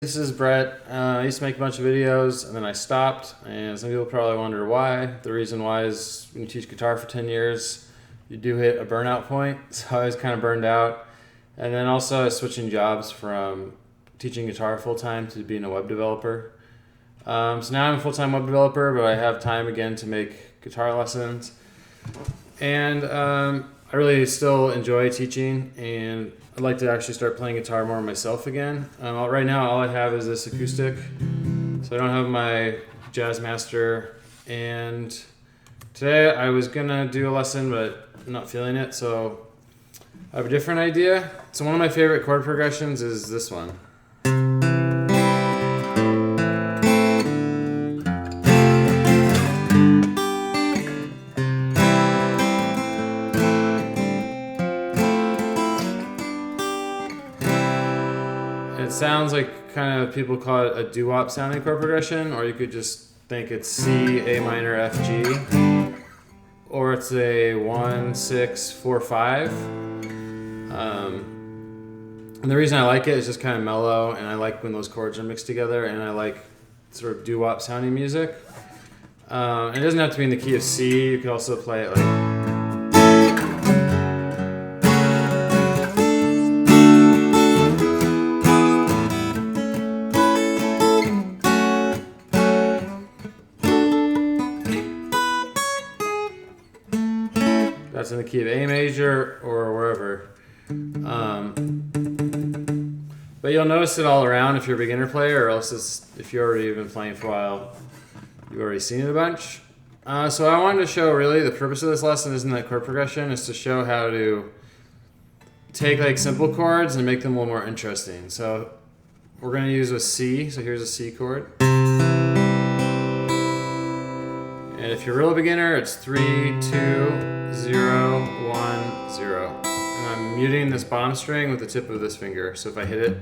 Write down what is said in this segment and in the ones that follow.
This is Brett. I used to make a bunch of videos and then I stopped, and some people probably wonder why. The reason why is when you teach guitar for 10 years, you do hit a burnout point. So I was kind of burned out. And then also I was switching jobs from teaching guitar full-time to being a web developer. So now I'm a full-time web developer, but I have time again to make guitar lessons. And I really still enjoy teaching, and I'd like to actually start playing guitar more myself again. Right now, all I have is this acoustic, so I don't have my Jazz Master. And today I was gonna do a lesson, but I'm not feeling it, so I have a different idea. So one of my favorite chord progressions is this one. It sounds like kind of, people call it a doo-wop sounding chord progression, or you could just think it's C, A minor, F, G, or it's a 1, 6, 4, 5. And the reason I like it is just kind of mellow, and I like when those chords are mixed together, and I like sort of doo-wop sounding music. And it doesn't have to be in the key of C. You could also play it like. That's in the key of A major or wherever. But you'll notice it all around if you're a beginner player, or else if you've already been playing for a while, you've already seen it a bunch. So I wanted to show, really, the purpose of this lesson isn't that chord progression, is to show how to take like simple chords and make them a little more interesting. So we're going to use a C, so here's a C chord. And if you're a real beginner, it's 3, 2, 0, 1, 0. And I'm muting this bottom string with the tip of this finger. So if I hit it,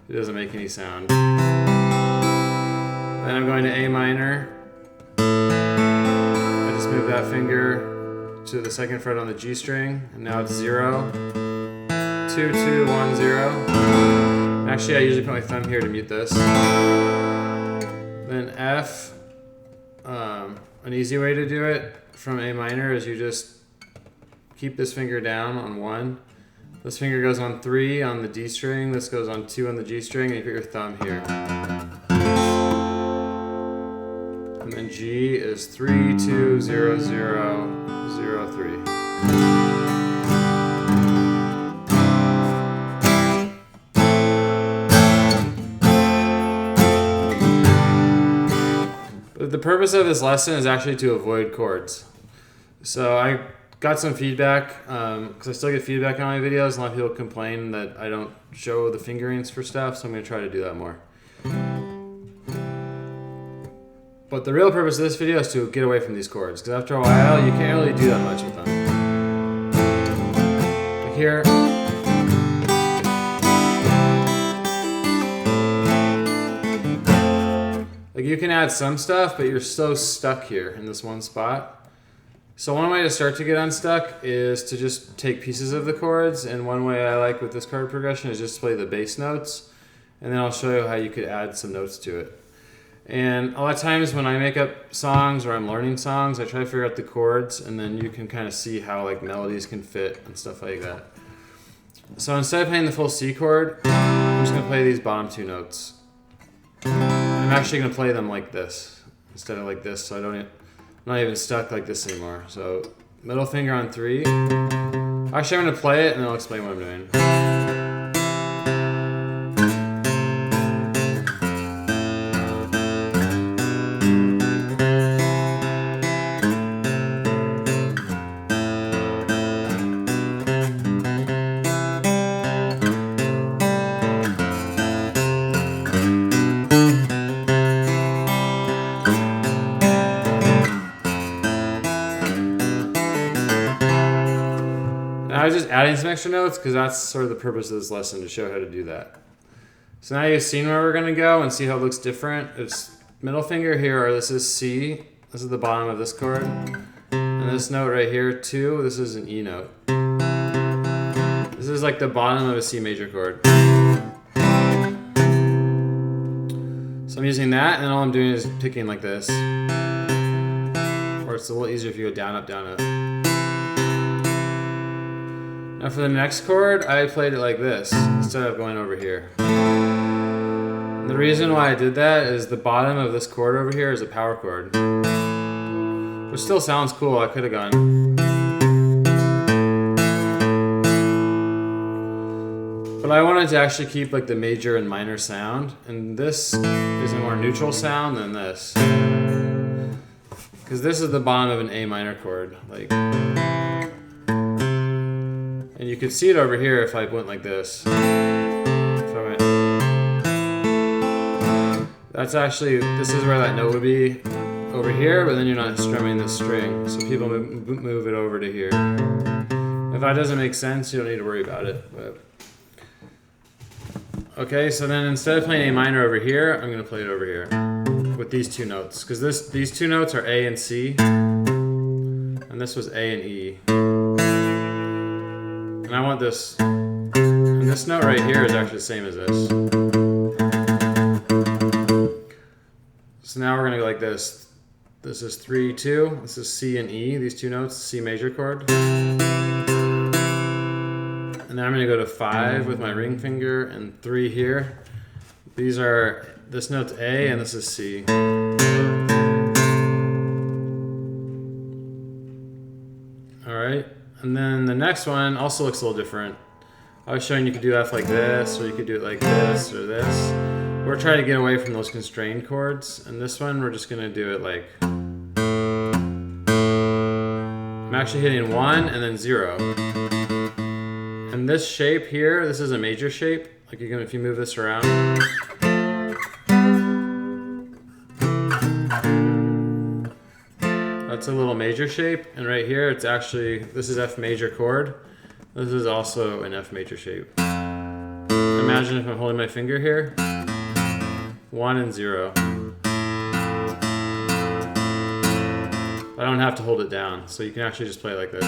it doesn't make any sound. Then I'm going to A minor. I just move that finger to the second fret on the G string, and now it's 0, 2, 2, 1, 0. Actually, I usually put my thumb here to mute this. Then F. An easy way to do it from A minor is you just keep this finger down on 1. This finger goes on 3 on the D string. This goes on 2 on the G string, and you put your thumb here. And then G is 3, 2, 0, 0, 0, 3. The purpose of this lesson is actually to avoid chords. So I got some feedback, because I still get feedback on my videos. A lot of people complain that I don't show the fingerings for stuff, so I'm going to try to do that more. But the real purpose of this video is to get away from these chords, because after a while you can't really do that much with them. Like here. Like, you can add some stuff, but you're so stuck here in this one spot. So one way to start to get unstuck is to just take pieces of the chords, and one way I like with this chord progression is just play the bass notes, and then I'll show you how you could add some notes to it. And a lot of times when I make up songs or I'm learning songs, I try to figure out the chords, and then you can kind of see how like melodies can fit and stuff like that. So instead of playing the full C chord, I'm just going to play these bottom 2 notes. I'm actually going to play them like this instead of like this, so I'm not even stuck like this anymore. So middle finger on 3. Actually, I'm going to play it and then I'll explain what I'm doing. I was just adding some extra notes because that's sort of the purpose of this lesson, to show how to do that. So now you've seen where we're going to go and see how it looks different. It's middle finger here, or this is C. This is the bottom of this chord. And this note right here, 2, this is an E note. This is like the bottom of a C major chord. So I'm using that, and then all I'm doing is picking like this. Or it's a little easier if you go down, up, down, up. Now for the next chord, I played it like this, instead of going over here. And the reason why I did that is the bottom of this chord over here is a power chord. Which still sounds cool, I could have gone. But I wanted to actually keep like the major and minor sound, and this is a more neutral sound than this. Because this is the bottom of an A minor chord. Like, and you could see it over here if I went like this. If I went, that's actually, this is where that note would be over here, but then you're not strumming the string. So people move it over to here. If that doesn't make sense, you don't need to worry about it. But. Okay, so then instead of playing A minor over here, I'm going to play it over here with these two notes. Because these two notes are A and C, and this was A and E. And I want this, and this note right here is actually the same as this. So now we're going to go like this. This is 3, 2. This is C and E, these two notes, C major chord. And then I'm going to go to 5 with my ring finger and 3 here. These are, this note's A and this is C. Alright, and then the next one also looks a little different. I was showing you could do F like this, or you could do it like this, or this. We're trying to get away from those constrained chords, and this one we're just going to do it like... I'm actually hitting 1 and then 0. And this shape here, this is a major shape. Like you're gonna, if you move this around. That's a little major shape. And right here, it's actually, this is F major chord. This is also an F major shape. Imagine if I'm holding my finger here. 1 and 0. I don't have to hold it down, so you can actually just play it like this.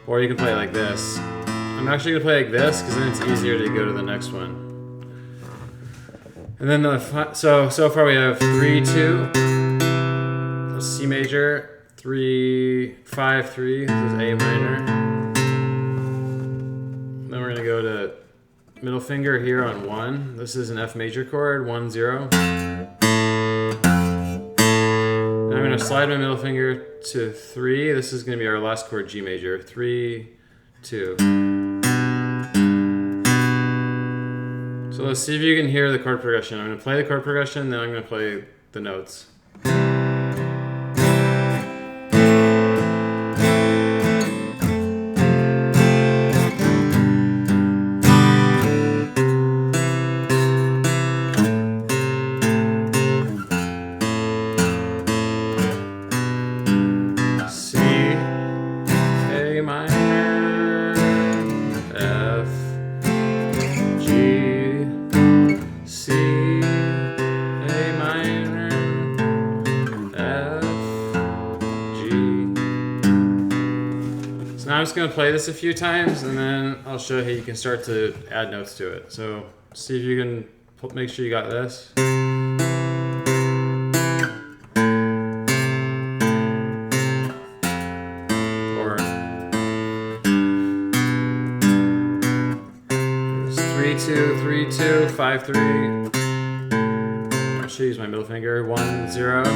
Or you can play it like this. I'm actually going to play like this because then it's easier to go to the next one. And then so far we have 3, 2, C major, 3, 5, 3. This is A minor. Then we're going to go to middle finger here on 1. This is an F major chord, 1, 0. I'm going to slide my middle finger to 3. This is going to be our last chord, G major. 3, 2. So let's see if you can hear the chord progression. I'm going to play the chord progression, then I'm going to play the notes. I'm just going to play this a few times and then I'll show you how you can start to add notes to it. So see if you can make sure you got this. Or it's 3, 2, 3, 2, 5, 3. I should use my middle finger. 1, 0, 3,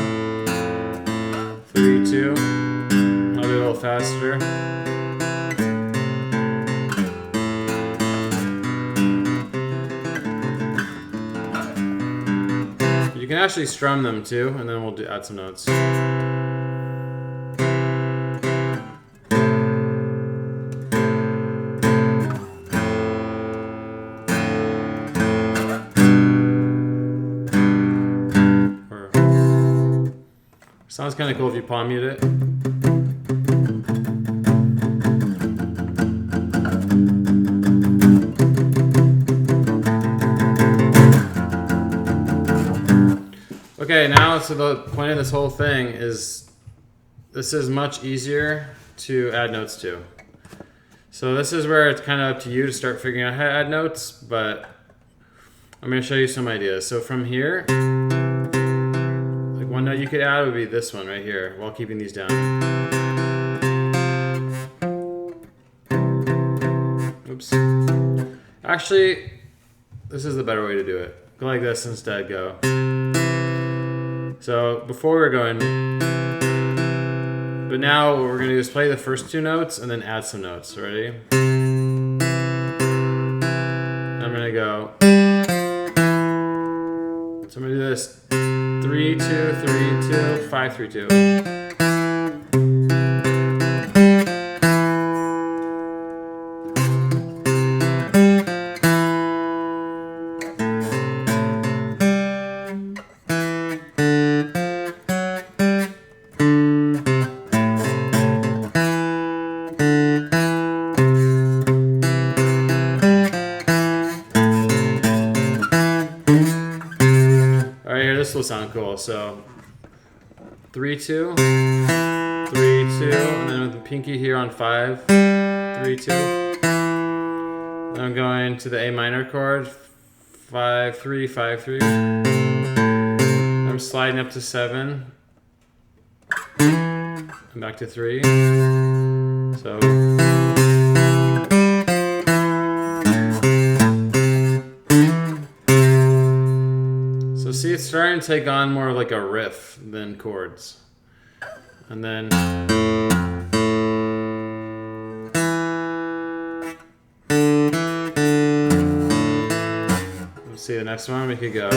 2. I'll do it a little faster. You can actually strum them too, and then we'll add some notes. Sounds kind of cool if you palm mute it. Okay, now so the point of this whole thing is this is much easier to add notes to. So this is where it's kind of up to you to start figuring out how to add notes, but I'm going to show you some ideas. So from here, like one note you could add would be this one right here, while keeping these down. Oops. Actually, this is the better way to do it. Go like this instead, go. So before we're going, but now what we're going to do is play the first two notes and then add some notes. Ready? I'm going to go. So I'm going to do this 3 2 3 2 5 3 2. This will sound cool. So 3 2 3 2, and then with the pinky here on 5 3 2. Then I'm going to the A minor chord 5 3 5 3. I'm sliding up to 7 and back to 3. So see, it's starting to take on more of like a riff than chords. And then let's see the next one. We could go.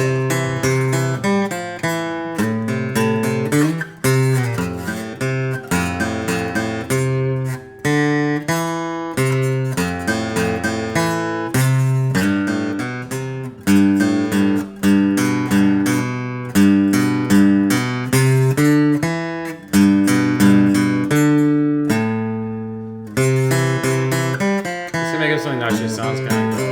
Something that actually sounds kind of cool.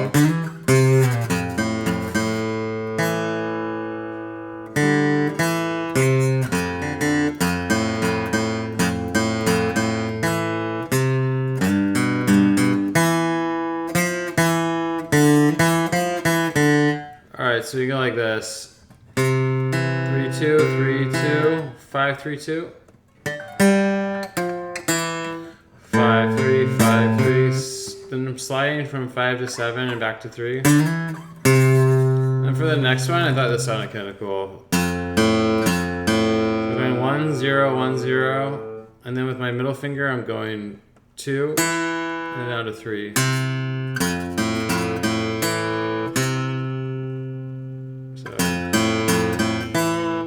Alright, so you go like this. 3 2 3 2 5 3 2. 5 3 5 3. Then I'm sliding from 5 to 7 and back to 3. And for the next one, I thought this sounded kind of cool. I'm going 1 0 1 0, and then with my middle finger, I'm going 2 and down to 3. So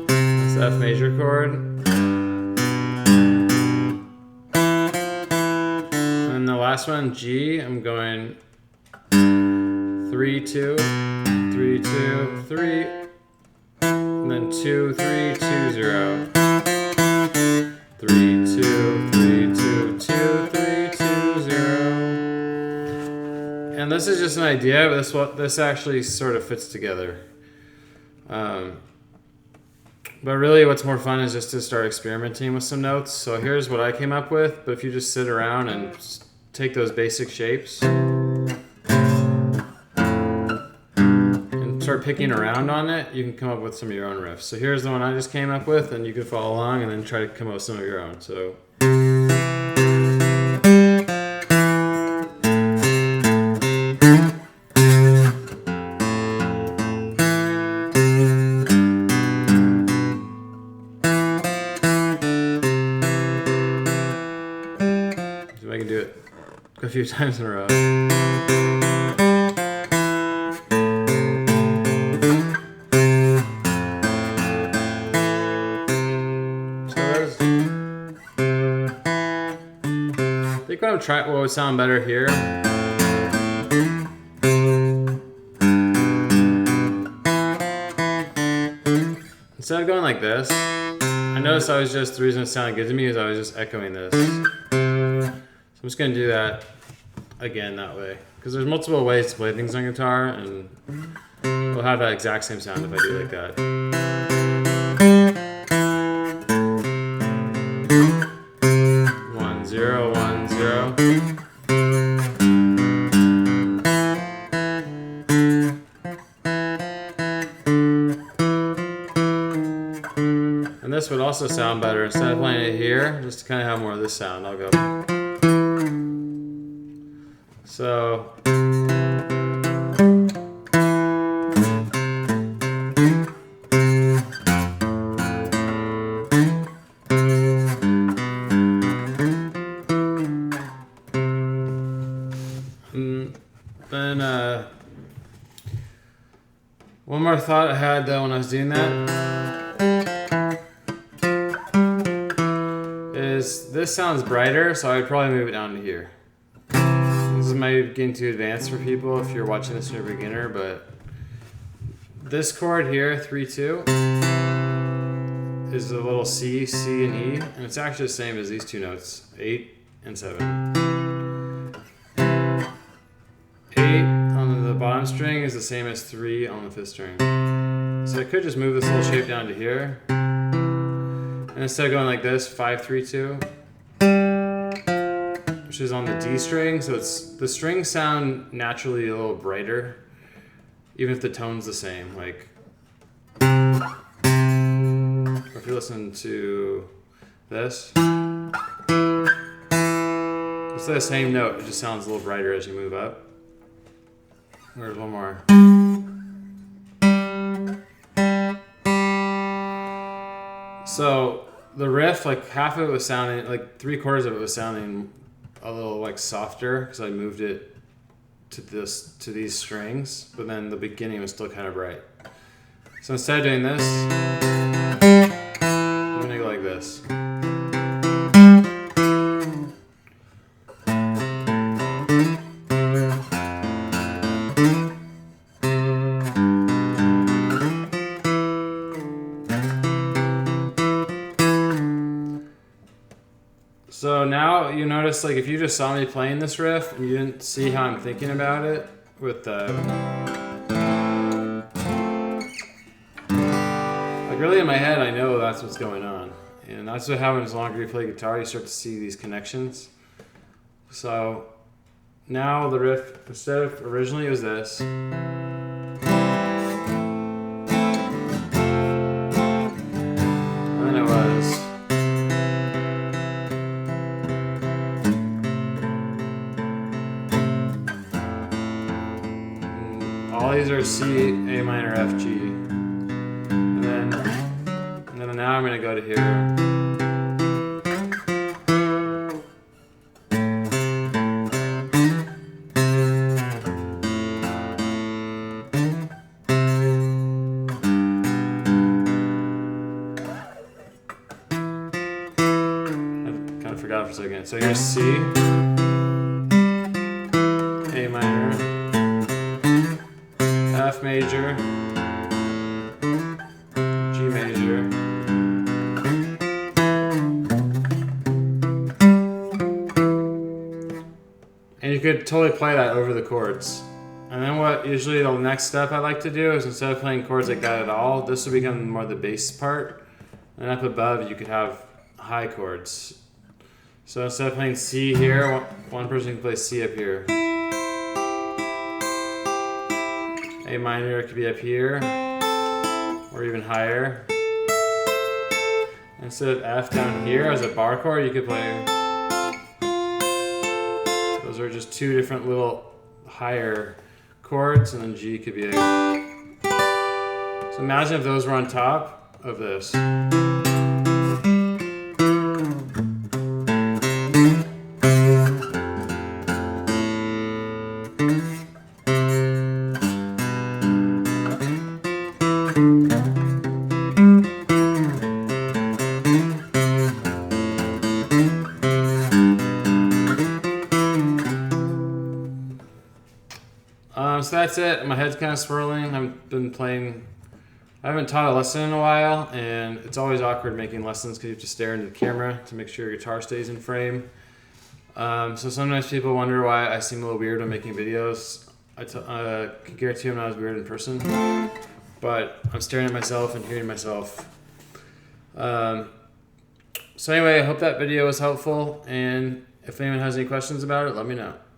that's the F major chord. Last one, G, I'm going 3 2 3 2 3, and then 2 3 2 0. 3 2 3 2 2 3 2 0. And this is just an idea, but this actually sort of fits together. But really what's more fun is just to start experimenting with some notes. So here's what I came up with, but if you just sit around and take those basic shapes and start picking around on it, you can come up with some of your own riffs. So here's the one I just came up with, and you can follow along and then try to come up with some of your own. So I can do it a few times in a row. I think what would sound better here. Instead of going like this, I noticed the reason it sounded good to me is I was just echoing this. I'm just going to do that again that way, because there's multiple ways to play things on guitar, and we'll have that exact same sound if I do like that. 1 0 1 0. this would also sound better. Instead of playing it here, just to kind of have more of this sound, I'll go. So. Then one more thought I had though when I was doing that is this sounds brighter, so I'd probably move it down to here. This might be getting too advanced for people if you're watching this and you're a beginner, but this chord here, 3-2, is a little C, C, and E, and it's actually the same as these two notes, 8 and 7. 8 on the bottom string is the same as 3 on the 5th string. So I could just move this little shape down to here. And instead of going like this, 5-3-2, which is on the D string, so it's the strings sound naturally a little brighter, even if the tone's the same. Like, or if you listen to this, it's the same note, it just sounds a little brighter as you move up. There's one more. So the riff, like half of it was sounding, like 3/4 of it was sounding a little like softer because I moved it to these strings, but then the beginning was still kind of bright. So instead of doing this, I'm gonna go like this. So now you notice, like, if you just saw me playing this riff and you didn't see how I'm thinking about it with the, like, really in my head I know that's what's going on, and that's what happens the longer you play guitar. You start to see these connections. So now the riff, instead of originally it was this, and then it was all these are C, A minor, F, G. And then now I'm going to go to here. I kind of forgot for a second. So here's C, A minor, F major, G major, and you could totally play that over the chords. And then what usually the next step I like to do is, instead of playing chords like that at all, this will become more the bass part, and up above you could have high chords. So instead of playing C here, one person can play C up here. A minor could be up here, or even higher. Instead of F down here as a bar chord, you could play. Those are just two different little higher chords, and then G could be a. So imagine if those were on top of this. So that's it. My head's kind of swirling. I haven't taught a lesson in a while, and it's always awkward making lessons because you have to stare into the camera to make sure your guitar stays in frame. So sometimes people wonder why I seem a little weird when making videos. I can guarantee I'm not as weird in person, but I'm staring at myself and hearing myself. So anyway, I hope that video was helpful, and if anyone has any questions about it, let me know.